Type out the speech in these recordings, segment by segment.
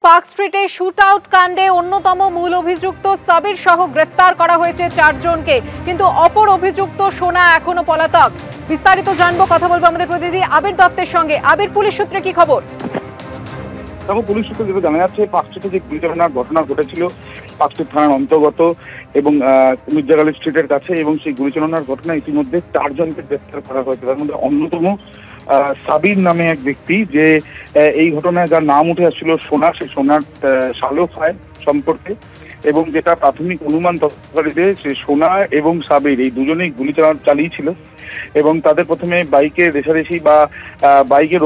Park স্ট্রিটে shoot out কাণ্ডে অন্যতম মূল অভিযুক্ত সাবির সহ গ্রেফতার করা হয়েছে 4 জনকে, কিন্তু অপর অভিযুক্ত সোনা এখনো পলাতক। বিস্তারিত জানবো, কথা বলবো আমাদের প্রতিনিধি আবির দত্তের সঙ্গে। আবির, পুলিশ সূত্রে কি খবর? দেখো, পুলিশ সূত্রে যেটা জানা যাচ্ছে, পার্ক স্ট্রিটে যে গুলিচালনার ঘটনা ঘটেছিল পার্ক স্ট্রিট থানার অন্তর্গত এবং মির্জা গালিব স্ট্রিটের কাছে, এবং সেই গুলিচালনার ঘটনা ইতিমধ্যে 4 জনকে গ্রেফতার করা হয়েছে। তার মধ্যে অন্যতম সাবির নামে এক ব্যক্তি, যে এই ঘটনায় যার নাম উঠে আসছিল সোনা, সেই সোনার শালক হয় সম্পর্কে, এবং যেটা প্রাথমিক অনুমান তদন্তকারীদের, সে সোনা এবং সাবির এই দুজনেই গুলি চালিয়েছিল এবং তাদের প্রথমে বাইকে রেষারেষি বা বাইকের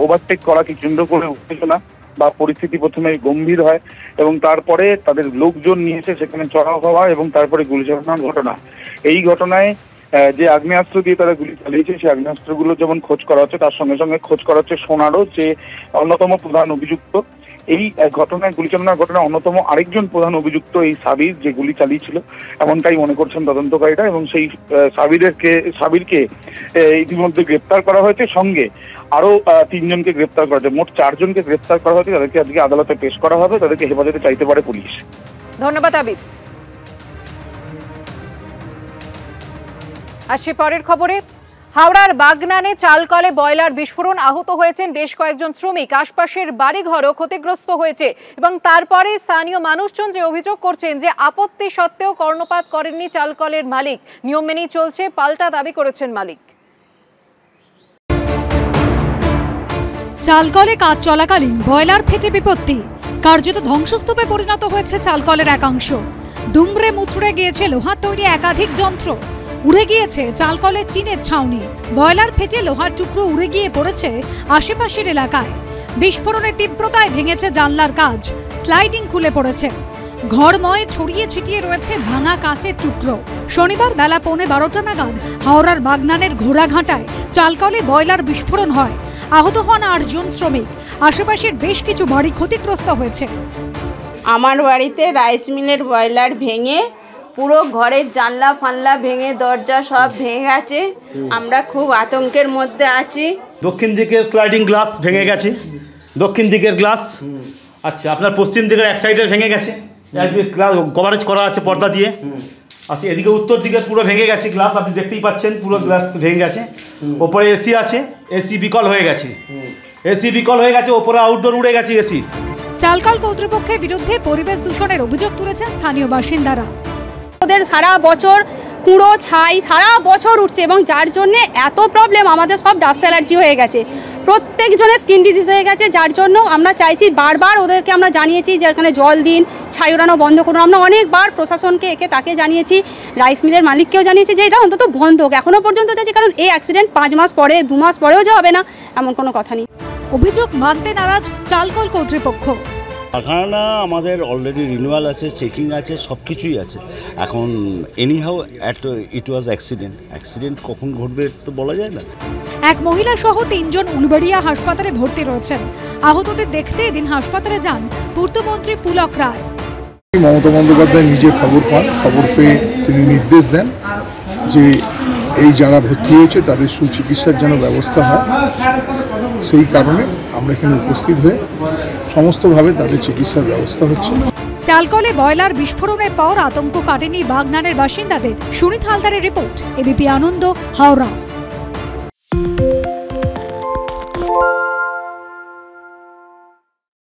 ওভারটেক করাকে কেন্দ্র করে উত্তেজনা বা পরিস্থিতি প্রথমে গম্ভীর হয় এবং তারপরে তাদের লোকজন নিয়ে এসে সেখানে চড়াও হওয়া এবং তারপরে গুলি চালানোর ঘটনা। এই ঘটনায় যে আগ্নেয়াস্ত্র দিয়ে তারা গুলি চালিয়েছে, সেই আগ্নেয়াস্ত্রগুলো যেমন খোঁজ করা হচ্ছে, তার সঙ্গে সঙ্গে খোঁজ করা হচ্ছে সোনারও, যে অন্যতম প্রধান অভিযুক্ত। এই ঘটনায়, গুলিচালনার ঘটনায় অন্যতম আরেকজন প্রধান অভিযুক্ত এই সাবির, যে গুলি চালিয়েছিল, এমনটাই মনে করছেন তদন্তকারীরা। এবং সেই সাবিরকে ইতিমধ্যে গ্রেপ্তার করা হয়েছে, সঙ্গে আরো 3 জনকে গ্রেপ্তার করা হয়েছে। মোট 4 জনকে গ্রেপ্তার করা হয়েছে। তাদেরকে আজকে আদালতে পেশ করা হবে, তাদেরকে হেফাজতে চাইতে পারে পুলিশ। ধন্যবাদ আবির। আসছে পরের খবরে। হাওড়ার বাগনানে চালকলে বয়লার বিস্ফোরণ, আহত হয়েছেন বেশ কয়েকজন শ্রমিক। আশপাশের বাড়িঘরও ক্ষতিগ্রস্ত হয়েছে এবং তারপরে স্থানীয় মানুষজন যে অভিযোগ করছেন যে আপত্তি সত্ত্বেও কর্ণপাত করেননি চালকলের মালিক। নিয়ম মেনেই চলছে, পাল্টা দাবি করেছেন মালিক। চালকলে কাজ চলাকালীন বয়লার ফেটে বিপত্তি, কার্যত ধ্বংসস্তূপে পরিণত হয়েছে চালকলের একাংশ। দুমড়ে মুচড়ে গিয়েছে লোহার তৈরি একাধিক যন্ত্র, উড়ে গিয়েছে চালকলের টিনের ছাউনি। বয়লার ফেটে লোহার টুকরো উড়ে গিয়ে পড়েছে আশেপাশের এলাকায়। বিস্ফোরণের তীব্রতায় ভেঙেছে জানলার কাঁচ, স্লাইডিং খুলে পড়েছে। ঘরময় ছড়িয়ে ছিটিয়ে রয়েছে ভাঙা কাঁচের টুকরো। শনিবার বেলা 12:15 নাগাদ হাওড়ার বাগনানের ঘোড়াঘাটায় চালকলে বয়লার বিস্ফোরণ হয়। আহত হন 8 জন শ্রমিক। আশেপাশের বেশ কিছু বাড়ি ক্ষতিগ্রস্ত হয়েছে। আমার বাড়িতে রাইস মিলের বয়লার ভেঙে পুরো ঘরের জানলা ফানলা ভেঙে দরজা সব ভেঙে গেছে। আমরা খুব আতঙ্কের মধ্যে আছি। দক্ষিণ দিকের স্লাইডিং গ্লাস ভেঙে গেছে, দক্ষিণ দিকের গ্লাস। আচ্ছা, আপনার পশ্চিম দিকের এক সাইডের ভেঙে গেছে, গ্লাস কভারেজ করা আছে পর্দা দিয়ে। আচ্ছা, এদিকে উত্তর দিকের পুরো ভেঙে গেছে গ্লাস, আপনি দেখতেই পাচ্ছেন পুরো গ্লাস ভেঙে গেছে। ওপরে এসি আছে, এসি বিকল হয়ে গেছে, ওপরে আউটডোর উড়ে গেছে এসি। চালকল কর্তৃপক্ষের বিরুদ্ধে পরিবেশ দূষণের অভিযোগ তুলেছেন স্থানীয় বাসিন্দারা। ওদের সারা বছর কুড়ো ছাই সারা বছর উঠছে এবং যার জন্য এত প্রবলেম, আমাদের সব ডাস্ট অ্যালার্জি হয়ে গেছে, প্রত্যেকজনের স্কিন ডিজিজ হয়ে গেছে। যার জন্য আমরা চাইছি, বারবার ওদেরকে আমরা জানিয়েছি যে এখানে জল দিন, ছাই ওড়ানো বন্ধ করুন। আমরা অনেকবার প্রশাসনকে তাকে জানিয়েছি, রাইস মিলের মালিককেও জানিয়েছি যে এটা অন্তত বন্ধ হোক। এখনও পর্যন্ত চাইছি, কারণ এই অ্যাক্সিডেন্ট 5 মাস পরে 2 মাস পরেও যে হবে না এমন কোনো কথা নেই। অভিযোগ মানতে নারাজ চালকল কর্তৃপক্ষ। কারখানা আমাদের অলরেডি রিনিউয়াল আছে, চেকিং আছে, সব কিছুই আছে। এখন এনিহাউ ইট ওয়াজ অ্যাক্সিডেন্ট কখন ঘটবে তো বলা যায় না। এক মহিলা সহ 3 জন উলুবেড়িয়া হাসপাতালে ভর্তি রয়েছেন। আহতদের দেখতে এদিন হাসপাতালে যান পূর্তমন্ত্রী পুলক রায়। মমতা বন্দ্যোপাধ্যায় নিজে খবর পান, খবর পেয়ে তিনি নির্দেশ দেন যে এই যারা ভর্তি হয়েছে তাদের সুচিকিৎসার যেন ব্যবস্থা হয়। সেই কারণে আমরা এখানে উপস্থিত হয়ে সমস্তভাবে তাদের চিকিৎসার ব্যবস্থা হচ্ছে। চালকলে বয়লার বিস্ফোরণের পর আতঙ্ক কাটেনি বাগনানের বাসিন্দাদের। সুনীত হালদারের রিপোর্ট, এবিপি আনন্দ, হাওড়া।